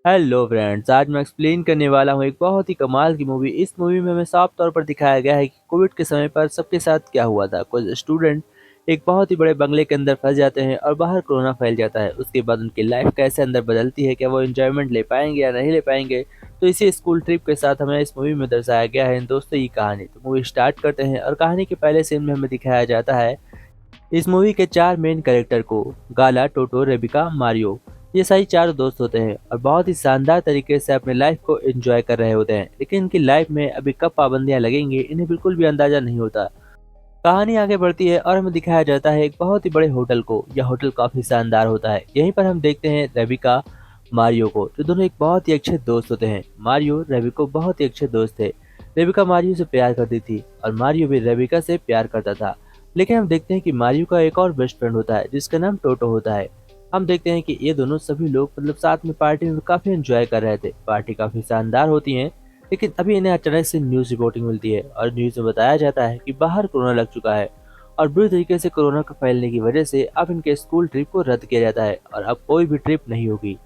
Hello friends, आज मैं explain करने वाला हूँ एक बहुत ही कमाल की मूवी। इस मूवी में हमें साफ तौर पर दिखाया गया है कि कोविड के समय पर सबके साथ क्या हुआ था। कुछ स्टूडेंट एक बहुत ही बड़े बंगले के अंदर फंस जाते हैं और बाहर कोरोना फैल जाता है। उसके बाद उनकी लाइफ कैसे अंदर बदलती है, क्या वो एंजॉयमेंट ले पाएंगे या नहीं ले पाएंगे। तो इसी स्कूल ट्रिप के साथ हमें इस मूवी में दर्शाया गया है इन दोस्तों की कहानी। तो मूवी स्टार्ट करते हैं और कहानी के पहले सीन में हमें दिखाया जाता है इस मूवी के चार मेन कैरेक्टर को, गाला, टोटो, रेबिका, मारियो। ये सही चार दोस्त होते हैं और बहुत ही शानदार तरीके से अपने लाइफ को एंजॉय कर रहे होते हैं। लेकिन इनकी लाइफ में अभी कब पाबंदियां लगेंगी इन्हें बिल्कुल भी अंदाजा नहीं होता। कहानी आगे बढ़ती है और हमें दिखाया जाता है एक बहुत ही बड़े होटल को। यह होटल काफी शानदार होता है। यहीं पर हम देखते हैं रेबिका, मारियो को, जो दोनों एक बहुत ही अच्छे दोस्त होते हैं। मारियो रेबिको बहुत ही अच्छे दोस्त थे। रेबिका मारियो से प्यार करती थी और मारियो भी रेबिका से प्यार करता था। लेकिन हम देखते हैं कि मारियो का एक और बेस्ट फ्रेंड होता है जिसका नाम टोटो होता है। हम देखते हैं कि ये दोनों सभी लोग साथ में पार्टी में काफी एंजॉय कर रहे थे। पार्टी काफी शानदार होती है। लेकिन अभी इन्हें अचानक से न्यूज रिपोर्टिंग मिलती है और न्यूज में बताया जाता है कि बाहर कोरोना लग चुका है और बुरी तरीके से कोरोना का फैलने की वजह से अब इनके स्कूल ट्रिप को रद्द किया जाता है और अब कोई भी ट्रिप नहीं होगी।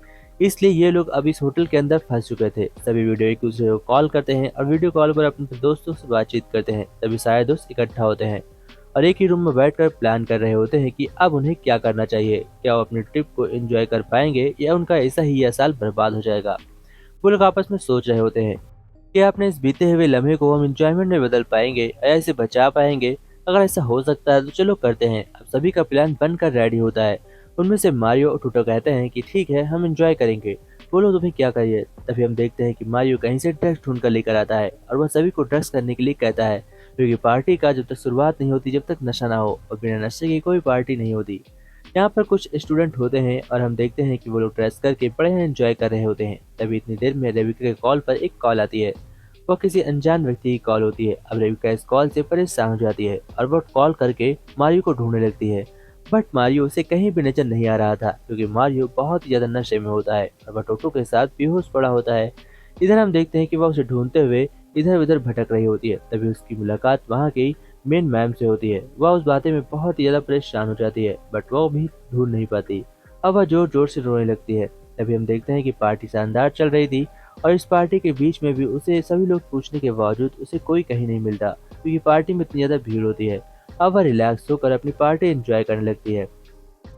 इसलिए ये लोग अब इस होटल के अंदर फंस चुके थे। सभी वीडियो एक दूसरे को कॉल करते हैं और वीडियो कॉल पर अपने दोस्तों से बातचीत करते हैं। तभी सारे दोस्त इकट्ठा होते हैं और एक ही रूम में बैठकर प्लान कर रहे होते हैं कि अब उन्हें क्या करना चाहिए। क्या वो अपनी ट्रिप को एंजॉय कर पाएंगे या उनका ऐसा ही यह साल बर्बाद हो जाएगा। वो लोग आपस में सोच रहे होते हैं कि अपने इस बीते हुए लम्हे को हम इंजॉयमेंट में बदल पाएंगे या इसे बचा पाएंगे। अगर ऐसा हो सकता है तो चलो करते हैं। अब सभी का प्लान बनकर रेडी होता है। उनमें से मारियो और टूटो कहते हैं कि ठीक है, हम एंजॉय करेंगे। बोलो तुम्हें क्या करिए। तभी हम देखते हैं कि मारियो कहीं से ड्रग्स ढूंढ कर लेकर आता है और वह सभी को ड्रग्स करने के लिए कहता है, क्योंकि पार्टी का जब तक शुरुआत नहीं होती जब तक नशा ना हो, और बिना नशे की कोई पार्टी नहीं होती। यहाँ पर कुछ स्टूडेंट होते हैं और हम देखते हैं कि वो लोग ड्रेस करके बड़े एंजॉय कर रहे होते हैं। तभी इतनी देर में रेबिका के कॉल पर एक कॉल आती है। वो किसी अनजान व्यक्ति की कॉल होती है। अब रेबिका इस कॉल से परेशान हो जाती है और वो कॉल करके मारियो को ढूंढने लगती है। बट मारियो उसे कहीं भी नजर नहीं आ रहा था, क्योंकि मारियो बहुत ही ज्यादा नशे में होता है और वह टोटो के साथ बेहोश पड़ा होता है। इधर हम देखते हैं कि वह उसे ढूंढते हुए इधर उधर भटक रही होती है। तभी उसकी मुलाकात वहाँ की मेन मैम से होती है। वह उस बातें में बहुत ही ज्यादा परेशान हो जाती है, बट वह भी ढूंढ नहीं पाती। अब वह जोर जोर से रोने लगती है। तभी हम देखते हैं कि पार्टी शानदार चल रही थी और इस पार्टी के बीच में भी उसे सभी लोग पूछने के बावजूद उसे कोई कहीं नहीं मिलता, क्योंकि पार्टी में इतनी ज्यादा भीड़ होती है। अब वह रिलैक्स होकर अपनी पार्टी एंजॉय करने लगती है।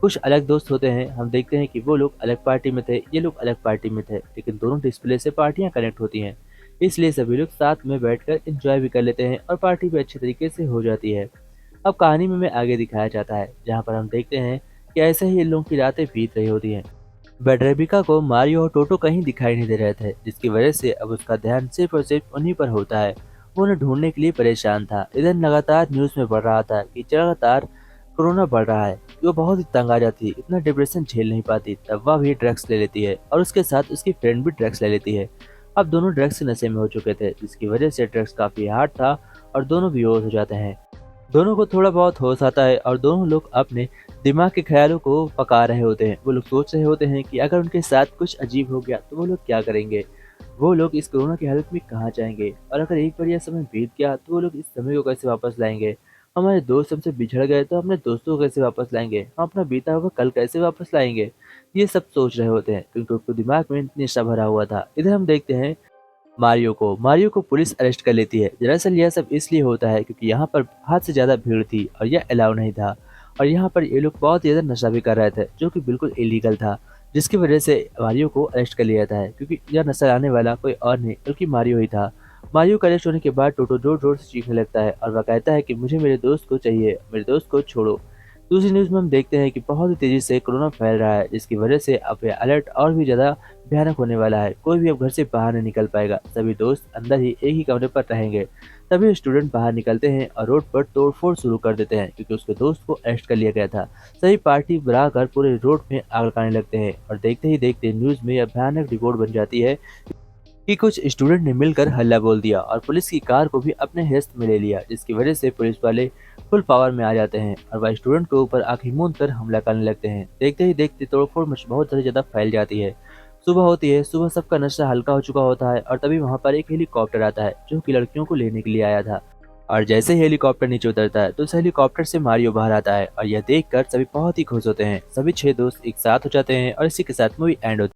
कुछ अलग दोस्त होते हैं। हम देखते हैं कि वो लोग अलग पार्टी में थे, ये लोग अलग पार्टी में थे, लेकिन दोनों डिस्प्ले से पार्टियां कनेक्ट होती हैं। इसलिए सभी लोग साथ में बैठकर एंजॉय भी कर लेते हैं और पार्टी भी अच्छे तरीके से हो जाती है। अब कहानी में हमें आगे दिखाया जाता है, जहाँ पर हम देखते हैं कि ऐसे ही इन लोगों की रातें बीत रही होती हैं। बेडरेबिका को मारियो और टोटो कहीं दिखाई नहीं दे रहे थे, जिसकी वजह से अब उसका ध्यान सिर्फ और सिर्फ उन्हीं पर होता है। वो उन्हें ढूंढने के लिए परेशान था। इधर लगातार न्यूज में बढ़ रहा था कि लगातार कोरोना बढ़ रहा है। वो बहुत ही तंग आ जाती है, इतना डिप्रेशन झेल नहीं पाती, तब वह भी ड्रग्स ले लेती है और उसके साथ उसकी फ्रेंड भी ड्रग्स ले लेती है। अब दोनों ड्रग्स के नशे में हो चुके थे, जिसकी वजह से ड्रग्स काफी हार्ड था और दोनों बेहोश हो जाते हैं। दोनों को थोड़ा बहुत होश आता है और दोनों लोग अपने दिमाग के ख्यालों को पका रहे होते हैं। वो लोग सोच रहे होते हैं कि अगर उनके साथ कुछ अजीब हो गया तो वो लोग क्या करेंगे। वो लोग इस कोरोना की हालत में कहाँ जाएंगे, और अगर एक बार यह समय बीत गया तो वो लोग इस समय को कैसे वापस लाएंगे। हमारे दोस्त हमसे बिछड़ गए तो अपने दोस्तों को कैसे वापस लाएंगे, हम अपना बीता हुआ कल कैसे वापस लाएंगे। ये सब सोच रहे होते हैं, क्योंकि उनको दिमाग में नशा भरा हुआ था। इधर हम देखते हैं मारियो को पुलिस अरेस्ट कर लेती है। दरअसल यह सब इसलिए होता है क्योंकि यहाँ पर हद से ज्यादा भीड़ थी और यह अलाउ नहीं था। और यहाँ पर ये लोग बहुत ज्यादा नशा भी कर रहे थे, जो कि बिल्कुल इलीगल था, जिसकी वजह से मारियो को अरेस्ट कर लिया जाता है, क्योंकि यह नशा लाने वाला कोई और नहीं बल्कि मारियो ही था। मारियो का अरेस्ट होने के बाद टोटो जोर जोर से चीखने लगता है और वह कहता है कि मुझे मेरे दोस्त को चाहिए, मेरे दोस्त को छोड़ो। दूसरी न्यूज में हम देखते हैं कि बहुत ही तेजी से कोरोना फैल रहा है, जिसकी वजह से अब यह अलर्ट और भी ज्यादा भयानक होने वाला है। कोई भी अब घर से बाहर नहीं निकल पाएगा। सभी दोस्त अंदर ही एक ही कमरे पर रहेंगे। तभी स्टूडेंट बाहर निकलते हैं और रोड पर तोड़फोड़ शुरू कर देते हैं, क्योंकि उसके दोस्त को अरेस्ट कर लिया गया था। सभी पार्टी बनाकर पूरे रोड में आग लगाने लगते हैं और देखते ही देखते न्यूज में यह भयानक रिपोर्ट बन जाती है कि कुछ स्टूडेंट ने मिलकर हल्ला बोल दिया और पुलिस की कार को भी अपने हिरासत में ले लिया, जिसकी वजह से पुलिस वाले फुल पावर में आ जाते हैं और वह स्टूडेंट के ऊपर आंखें मूंद कर हमला करने लगते हैं। देखते ही देखते तोड़फोड़ मच बहुत ज्यादा फैल जाती है। सुबह होती है। सुबह सबका नशा हल्का हो चुका होता है और तभी वहाँ पर एक हेलीकॉप्टर आता है, जो कि लड़कियों को लेने के लिए आया था। और जैसे ही हेलीकॉप्टर नीचे उतरता है तो उस हेलीकॉप्टर से मारियो बाहर आता है और यह देखकर सभी बहुत ही खुश होते हैं। सभी 6 दोस्त एक साथ हो जाते हैं और इसी के साथ मूवी एंड होती है।